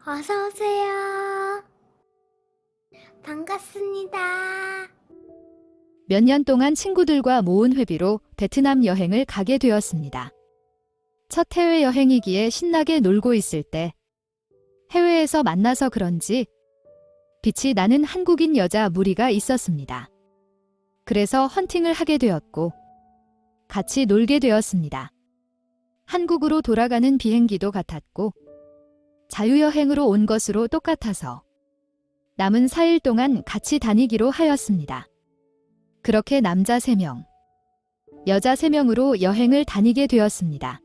어서 오세요. 반갑습니다. 몇 년 동안 친구들과 모은 회비로 베트남 여행을 가게 되었습니다. 첫 해외여행이기에 신나게 놀고 있을 때 해외에서 만나서 그런지 빛이 나는 한국인 여자 무리가 있었습니다. 그래서 헌팅을 하게 되었고 같이 놀게 되었습니다. 한국으로 돌아가는 비행기도 같았고 자유여행으로 온 것으로 똑같아서 남은 4일 동안 같이 다니기로 하였습니다. 그렇게 남자 3명, 여자 3명으로 여행을 다니게 되었습니다.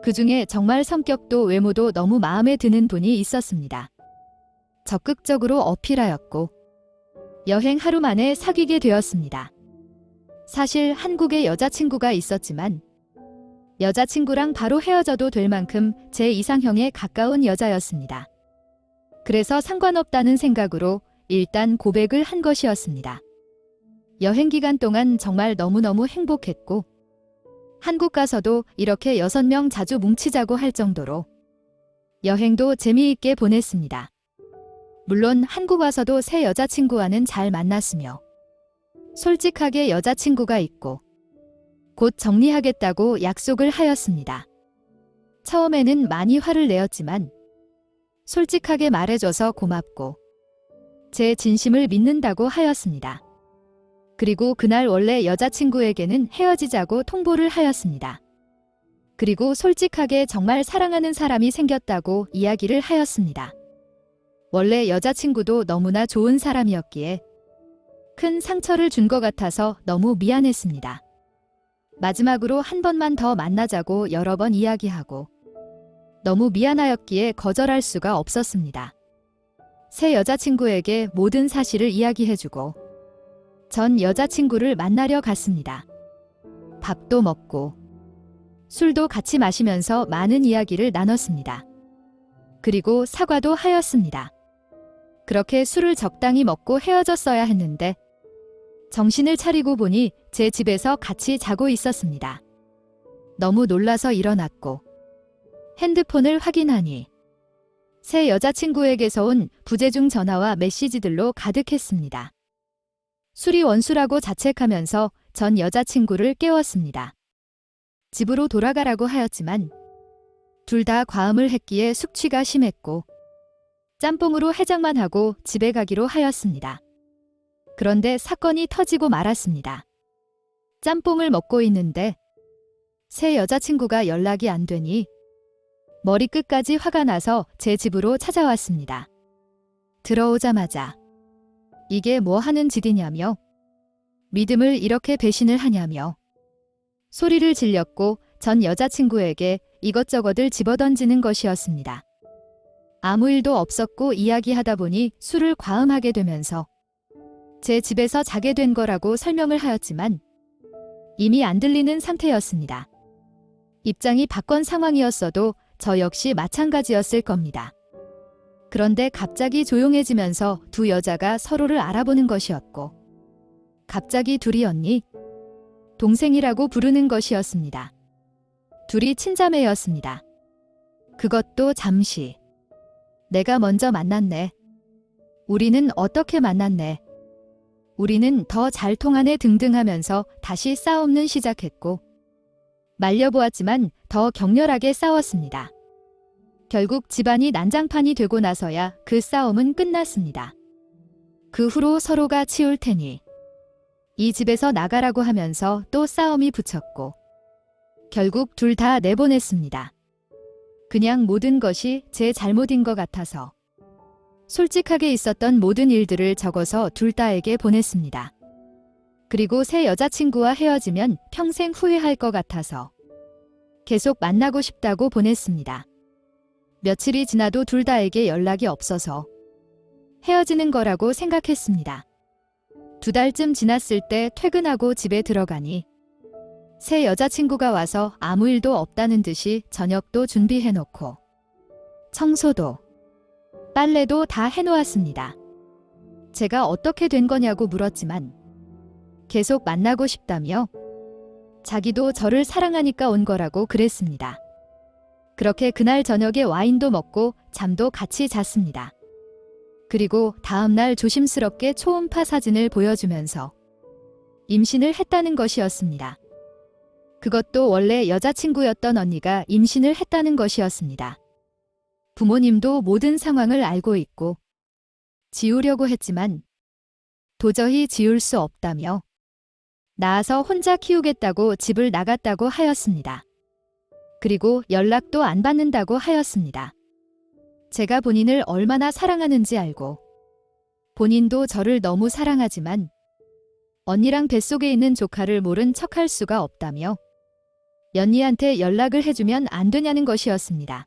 그 중에 정말 성격도 외모도 너무 마음에 드는 분이 있었습니다. 적극적으로 어필하였고 여행 하루 만에 사귀게 되었습니다. 사실 한국에 여자친구가 있었지만 여자친구랑 바로 헤어져도 될 만큼 제 이상형에 가까운 여자였습니다. 그래서 상관없다는 생각으로 일단 고백을 한 것이었습니다. 여행 기간 동안 정말 너무너무 행복했고 한국 가서도 이렇게 6명 자주 뭉치자고 할 정도로 여행도 재미있게 보냈습니다. 물론 한국 와서도 새 여자친구와는 잘 만났으며 솔직하게 여자친구가 있고 곧 정리하겠다고 약속을 하였습니다. 처음에는 많이 화를 내었지만 솔직하게 말해줘서 고맙고 제 진심을 믿는다고 하였습니다. 그리고 그날 원래 여자친구에게는 헤어지자고 통보를 하였습니다. 그리고 솔직하게 정말 사랑하는 사람이 생겼다고 이야기를 하였습니다. 원래 여자친구도 너무나 좋은 사람이었기에 큰 상처를 준 것 같아서 너무 미안했습니다. 마지막으로 한 번만 더 만나자고 여러 번 이야기하고 너무 미안하였기에 거절할 수가 없었습니다. 새 여자친구에게 모든 사실을 이야기해주고 전 여자친구를 만나려 갔습니다. 밥도 먹고 술도 같이 마시면서 많은 이야기를 나눴습니다. 그리고 사과도 하였습니다. 그렇게 술을 적당히 먹고 헤어졌어야 했는데 정신을 차리고 보니 제 집에서 같이 자고 있었습니다. 너무 놀라서 일어났고 핸드폰을 확인하니 새 여자친구에게서 온 부재중 전화와 메시지들로 가득했습니다. 술이 원수라고 자책하면서 전 여자친구를 깨웠습니다. 집으로 돌아가라고 하였지만 둘 다 과음을 했기에 숙취가 심했고 짬뽕으로 해장만 하고 집에 가기로 하였습니다. 그런데 사건이 터지고 말았습니다. 짬뽕을 먹고 있는데 새 여자친구가 연락이 안 되니 머리끝까지 화가 나서 제 집으로 찾아왔습니다. 들어오자마자 이게 뭐 하는 짓이냐며 믿음을 이렇게 배신을 하냐며 소리를 질렸고 전 여자친구에게 이것저것을 집어던지는 것이었습니다. 아무 일도 없었고 이야기하다 보니 술을 과음하게 되면서 제 집에서 자게 된 거라고 설명을 하였지만 이미 안 들리는 상태였습니다. 입장이 바뀐 상황이었어도 저 역시 마찬가지였을 겁니다. 그런데 갑자기 조용해지면서 두 여자가 서로를 알아보는 것이었고 갑자기 둘이 언니, 동생이라고 부르는 것이었습니다. 둘이 친자매였습니다. 그것도 잠시. 내가 먼저 만났네. 우리는 어떻게 만났네. 우리는 더 잘 통하네 등등 하면서 다시 싸움은 시작했고 말려보았지만 더 격렬하게 싸웠습니다. 결국 집안이 난장판이 되고 나서야 그 싸움은 끝났습니다. 그 후로 서로가 치울 테니 이 집에서 나가라고 하면서 또 싸움이 붙였고 결국 둘 다 내보냈습니다. 그냥 모든 것이 제 잘못인 것 같아서 솔직하게 있었던 모든 일들을 적어서 둘 다에게 보냈습니다. 그리고 새 여자친구와 헤어지면 평생 후회할 것 같아서 계속 만나고 싶다고 보냈습니다. 며칠이 지나도 둘 다에게 연락이 없어서 헤어지는 거라고 생각했습니다. 2달쯤 지났을 때 퇴근하고 집에 들어가니 새 여자친구가 와서 아무 일도 없다는 듯이 저녁도 준비해놓고 청소도 빨래도 다 해놓았습니다. 제가 어떻게 된 거냐고 물었지만 계속 만나고 싶다며 자기도 저를 사랑하니까 온 거라고 그랬습니다. 그렇게 그날 저녁에 와인도 먹고 잠도 같이 잤습니다. 그리고 다음날 조심스럽게 초음파 사진을 보여주면서 임신을 했다는 것이었습니다. 그것도 원래 여자친구였던 언니가 임신을 했다는 것이었습니다. 부모님도 모든 상황을 알고 있고 지우려고 했지만 도저히 지울 수 없다며 낳아서 혼자 키우겠다고 집을 나갔다고 하였습니다. 그리고 연락도 안 받는다고 하였습니다. 제가 본인을 얼마나 사랑하는지 알고 본인도 저를 너무 사랑하지만 언니랑 뱃속에 있는 조카를 모른 척할 수가 없다며 연니한테 연락을 해주면 안 되냐는 것이었습니다.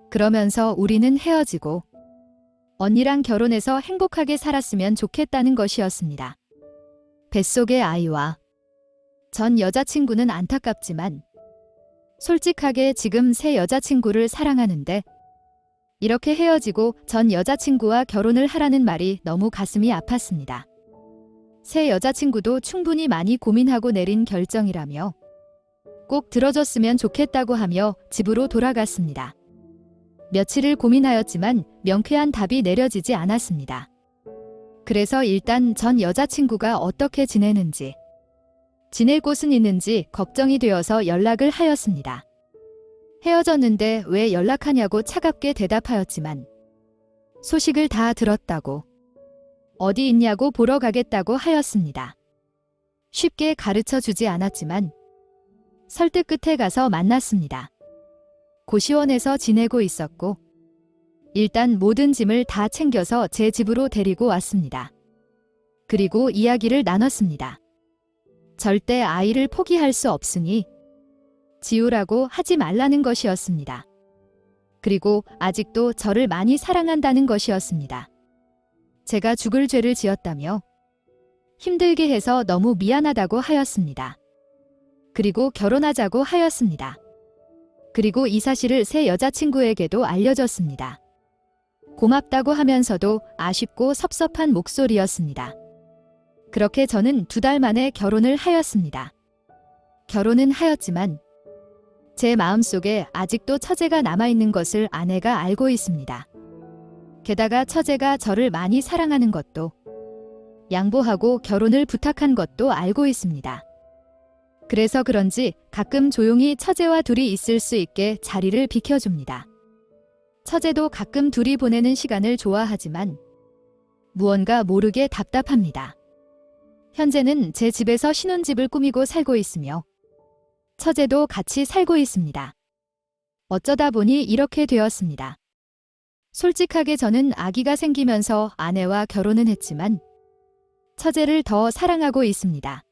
그러면서 우리는 헤어지고 언니랑 결혼해서 행복하게 살았으면 좋겠다는 것이었습니다. 뱃속의 아이와 전 여자친구는 안타깝지만 솔직하게 지금 새 여자친구를 사랑하는데 이렇게 헤어지고 전 여자친구와 결혼을 하라는 말이 너무 가슴이 아팠습니다. 새 여자친구도 충분히 많이 고민하고 내린 결정이라며 꼭 들어줬으면 좋겠다고 하며 집으로 돌아갔습니다. 며칠을 고민하였지만 명쾌한 답이 내려지지 않았습니다. 그래서 일단 전 여자친구가 어떻게 지내는지, 지낼 곳은 있는지 걱정이 되어서 연락을 하였습니다. 헤어졌는데 왜 연락하냐고 차갑게 대답하였지만 소식을 다 들었다고 어디 있냐고 보러 가겠다고 하였습니다. 쉽게 가르쳐 주지 않았지만 설득 끝에 가서 만났습니다. 고시원에서 지내고 있었고 일단 모든 짐을 다 챙겨서 제 집으로 데리고 왔습니다. 그리고 이야기를 나눴습니다. 절대 아이를 포기할 수 없으니 지우라고 하지 말라는 것이었습니다. 그리고 아직도 저를 많이 사랑한다는 것이었습니다. 제가 죽을 죄를 지었다며 힘들게 해서 너무 미안하다고 하였습니다. 그리고 결혼하자고 하였습니다. 그리고 이 사실을 새 여자친구에게도 알려줬습니다. 고맙다고 하면서도 아쉽고 섭섭한 목소리였습니다. 그렇게 저는 2달 만에 결혼을 하였습니다. 결혼은 하였지만 제 마음속에 아직도 처제가 남아있는 것을 아내가 알고 있습니다. 게다가 처제가 저를 많이 사랑하는 것도 양보하고 결혼을 부탁한 것도 알고 있습니다. 그래서 그런지 가끔 조용히 처제와 둘이 있을 수 있게 자리를 비켜줍니다. 처제도 가끔 둘이 보내는 시간을 좋아하지만 무언가 모르게 답답합니다. 현재는 제 집에서 신혼집을 꾸미고 살고 있으며 처제도 같이 살고 있습니다. 어쩌다 보니 이렇게 되었습니다. 솔직하게 저는 아기가 생기면서 아내와 결혼은 했지만 처제를 더 사랑하고 있습니다.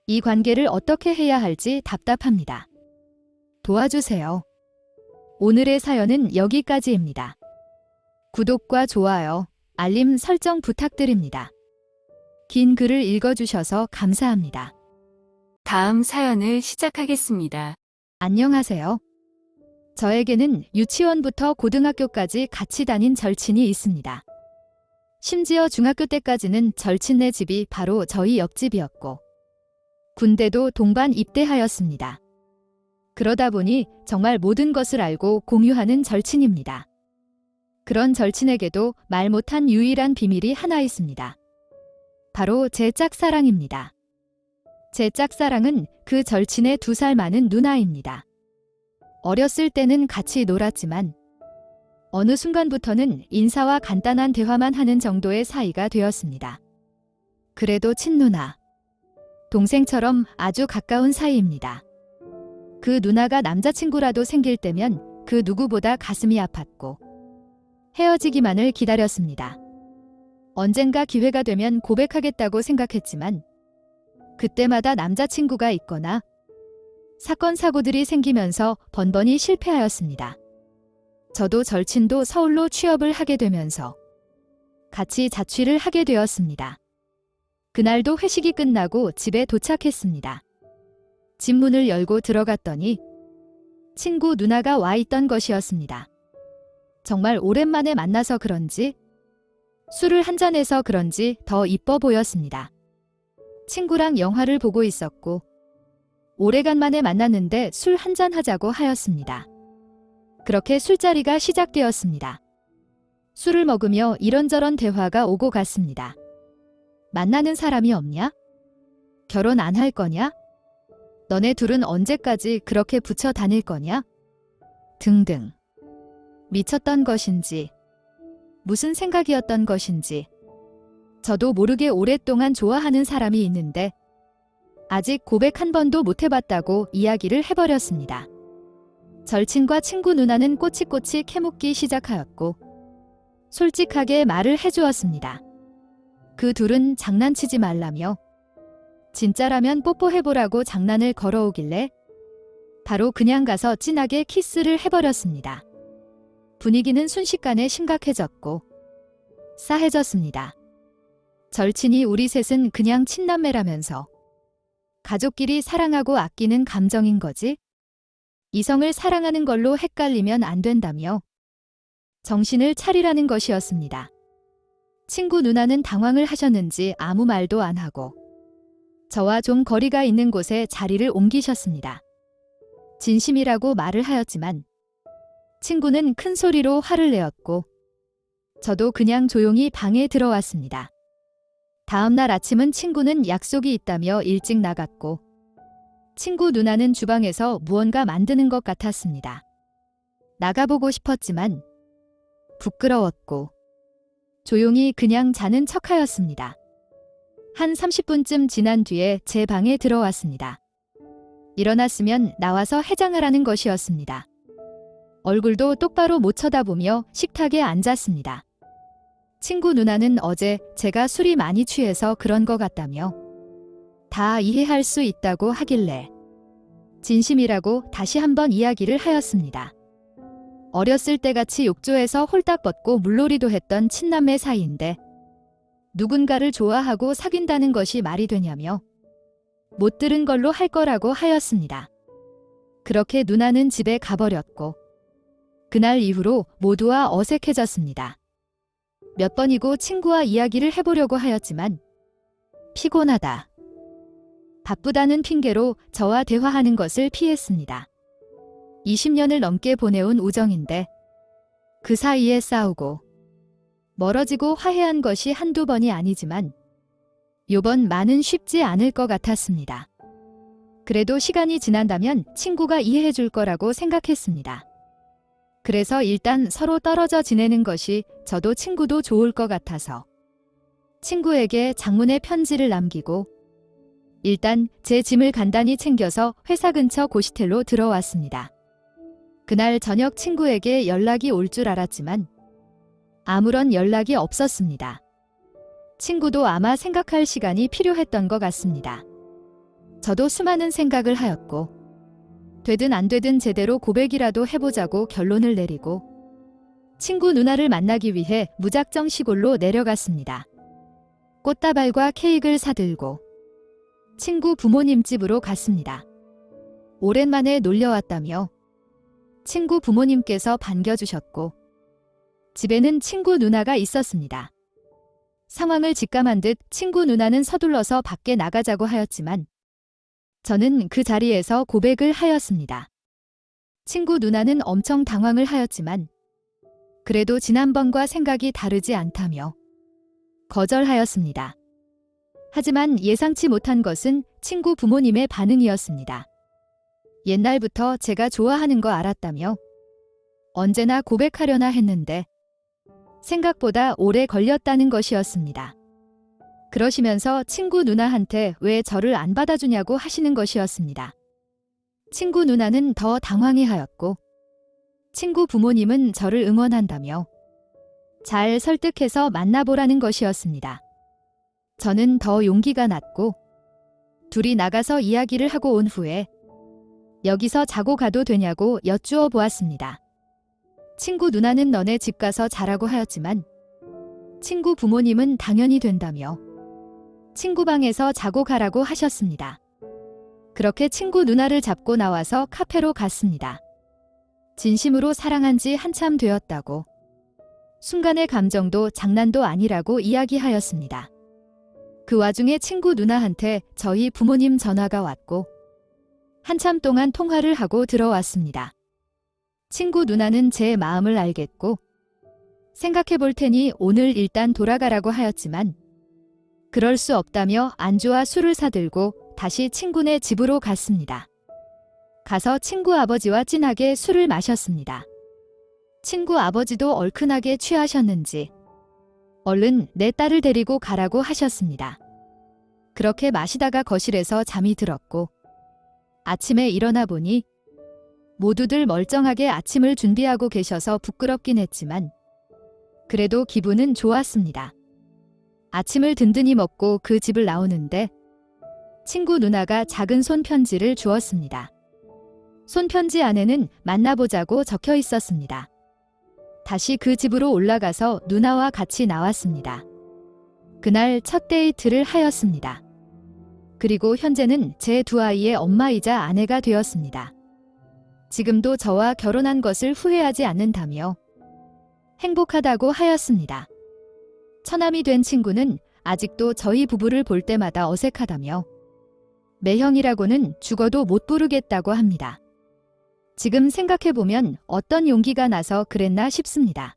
이 관계를 어떻게 해야 할지 답답합니다. 도와주세요. 오늘의 사연은 여기까지입니다. 구독과 좋아요, 알림 설정 부탁드립니다. 긴 글을 읽어주셔서 감사합니다. 다음 사연을 시작하겠습니다. 안녕하세요. 저에게는 유치원부터 고등학교까지 같이 다닌 절친이 있습니다. 심지어 중학교 때까지는 절친네 집이 바로 저희 옆집이었고 군대도 동반 입대하였습니다. 그러다 보니 정말 모든 것을 알고 공유하는 절친입니다. 그런 절친에게도 말 못한 유일한 비밀이 하나 있습니다. 바로 제 짝사랑입니다. 제 짝사랑은 그 절친의 2살 많은 누나입니다. 어렸을 때는 같이 놀았지만 어느 순간부터는 인사와 간단한 대화만 하는 정도의 사이가 되었습니다. 그래도 친누나, 동생처럼 아주 가까운 사이입니다. 그 누나가 남자친구라도 생길 때면 그 누구보다 가슴이 아팠고 헤어지기만을 기다렸습니다. 언젠가 기회가 되면 고백하겠다고 생각했지만 그때마다 남자친구가 있거나 사건 사고들이 생기면서 번번이 실패하였습니다. 저도 절친도 서울로 취업을 하게 되면서 같이 자취를 하게 되었습니다. 그날도 회식이 끝나고 집에 도착했습니다. 집 문을 열고 들어갔더니 친구 누나가 와 있던 것이었습니다. 정말 오랜만에 만나서 그런지 술을 한잔해서 그런지 더 이뻐 보였습니다. 친구랑 영화를 보고 있었고 오래간만에 만났는데 술 한잔 하자고 하였습니다. 그렇게 술자리가 시작되었습니다. 술을 먹으며 이런저런 대화가 오고 갔습니다. 만나는 사람이 없냐? 결혼 안 할 거냐? 너네 둘은 언제까지 그렇게 붙여 다닐 거냐? 등등. 미쳤던 것인지, 무슨 생각이었던 것인지, 저도 모르게 오랫동안 좋아하는 사람이 있는데 아직 고백 한 번도 못 해봤다고 이야기를 해버렸습니다. 절친과 친구 누나는 꼬치꼬치 캐묻기 시작하였고 솔직하게 말을 해주었습니다. 그 둘은 장난치지 말라며 진짜라면 뽀뽀해보라고 장난을 걸어오길래 바로 그냥 가서 진하게 키스를 해버렸습니다. 분위기는 순식간에 심각해졌고 싸해졌습니다. 절친이 우리 셋은 그냥 친남매라면서 가족끼리 사랑하고 아끼는 감정인 거지? 이성을 사랑하는 걸로 헷갈리면 안 된다며 정신을 차리라는 것이었습니다. 친구 누나는 당황을 하셨는지 아무 말도 안 하고 저와 좀 거리가 있는 곳에 자리를 옮기셨습니다. 진심이라고 말을 하였지만 친구는 큰 소리로 화를 내었고 저도 그냥 조용히 방에 들어왔습니다. 다음 날 아침은 친구는 약속이 있다며 일찍 나갔고 친구 누나는 주방에서 무언가 만드는 것 같았습니다. 나가보고 싶었지만 부끄러웠고 조용히 그냥 자는 척하였습니다. 한 30분쯤 지난 뒤에 제 방에 들어왔습니다. 일어났으면 나와서 해장을 하는 것이었습니다. 얼굴도 똑바로 못 쳐다보며 식탁에 앉았습니다. 친구 누나는 어제 제가 술이 많이 취해서 그런 것 같다며 다 이해할 수 있다고 하길래 진심이라고 다시 한번 이야기를 하였습니다. 어렸을 때같이 욕조에서 홀딱 벗고 물놀이도 했던 친남매 사이인데 누군가를 좋아하고 사귄다는 것이 말이 되냐며 못 들은 걸로 할 거라고 하였습니다. 그렇게 누나는 집에 가버렸고 그날 이후로 모두와 어색해졌습니다. 몇 번이고 친구와 이야기를 해보려고 하였지만 피곤하다, 바쁘다는 핑계로 저와 대화하는 것을 피했습니다. 20년을 넘게 보내온 우정인데 그 사이에 싸우고 멀어지고 화해한 것이 한두 번이 아니지만 요번만은 쉽지 않을 것 같았습니다. 그래도 시간이 지난다면 친구가 이해해 줄 거라고 생각했습니다. 그래서 일단 서로 떨어져 지내는 것이 저도 친구도 좋을 것 같아서 친구에게 장문의 편지를 남기고 일단 제 짐을 간단히 챙겨서 회사 근처 고시텔로 들어왔습니다. 그날 저녁 친구에게 연락이 올 줄 알았지만 아무런 연락이 없었습니다. 친구도 아마 생각할 시간이 필요했던 것 같습니다. 저도 수많은 생각을 하였고 되든 안 되든 제대로 고백이라도 해보자고 결론을 내리고 친구 누나를 만나기 위해 무작정 시골로 내려갔습니다. 꽃다발과 케이크를 사들고 친구 부모님 집으로 갔습니다. 오랜만에 놀려왔다며 친구 부모님께서 반겨주셨고 집에는 친구 누나가 있었습니다. 상황을 직감한 듯 친구 누나는 서둘러서 밖에 나가자고 하였지만 저는 그 자리에서 고백을 하였습니다. 친구 누나는 엄청 당황을 하였지만 그래도 지난번과 생각이 다르지 않다며 거절하였습니다. 하지만 예상치 못한 것은 친구 부모님의 반응이었습니다. 옛날부터 제가 좋아하는 거 알았다며 언제나 고백하려나 했는데 생각보다 오래 걸렸다는 것이었습니다. 그러시면서 친구 누나한테 왜 저를 안 받아주냐고 하시는 것이었습니다. 친구 누나는 더 당황해하였고 친구 부모님은 저를 응원한다며 잘 설득해서 만나보라는 것이었습니다. 저는 더 용기가 났고 둘이 나가서 이야기를 하고 온 후에 여기서 자고 가도 되냐고 여쭈어 보았습니다. 친구 누나는 너네 집 가서 자라고 하였지만 친구 부모님은 당연히 된다며 친구 방에서 자고 가라고 하셨습니다. 그렇게 친구 누나를 잡고 나와서 카페로 갔습니다. 진심으로 사랑한 지 한참 되었다고 순간의 감정도 장난도 아니라고 이야기하였습니다. 그 와중에 친구 누나한테 저희 부모님 전화가 왔고 한참 동안 통화를 하고 들어왔습니다. 친구 누나는 제 마음을 알겠고 생각해 볼 테니 오늘 일단 돌아가라고 하였지만 그럴 수 없다며 안주와 술을 사들고 다시 친구네 집으로 갔습니다. 가서 친구 아버지와 진하게 술을 마셨습니다. 친구 아버지도 얼큰하게 취하셨는지 얼른 내 딸을 데리고 가라고 하셨습니다. 그렇게 마시다가 거실에서 잠이 들었고 아침에 일어나 보니 모두들 멀쩡하게 아침을 준비하고 계셔서 부끄럽긴 했지만 그래도 기분은 좋았습니다. 아침을 든든히 먹고 그 집을 나오는데 친구 누나가 작은 손편지를 주었습니다. 손편지 안에는 만나보자고 적혀 있었습니다. 다시 그 집으로 올라가서 누나와 같이 나왔습니다. 그날 첫 데이트를 하였습니다. 그리고 현재는 제 두 아이의 엄마이자 아내가 되었습니다. 지금도 저와 결혼한 것을 후회하지 않는다며 행복하다고 하였습니다. 처남이 된 친구는 아직도 저희 부부를 볼 때마다 어색하다며 매형이라고는 죽어도 못 부르겠다고 합니다. 지금 생각해보면 어떤 용기가 나서 그랬나 싶습니다.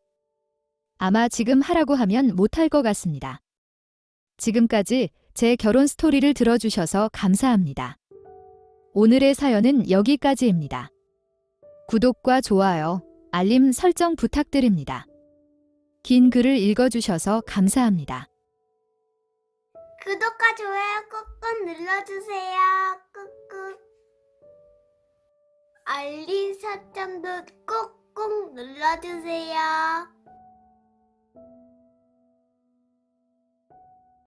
아마 지금 하라고 하면 못할 것 같습니다. 지금까지 제 결혼 스토리를 들어주셔서 감사합니다. 오늘의 사연은 여기까지입니다. 구독과 좋아요, 알림 설정 부탁드립니다. 긴 글을 읽어주셔서 감사합니다. 구독과 좋아요 꾹꾹 눌러주세요. 꾹꾹. 알림 설정도 꾹꾹 눌러주세요.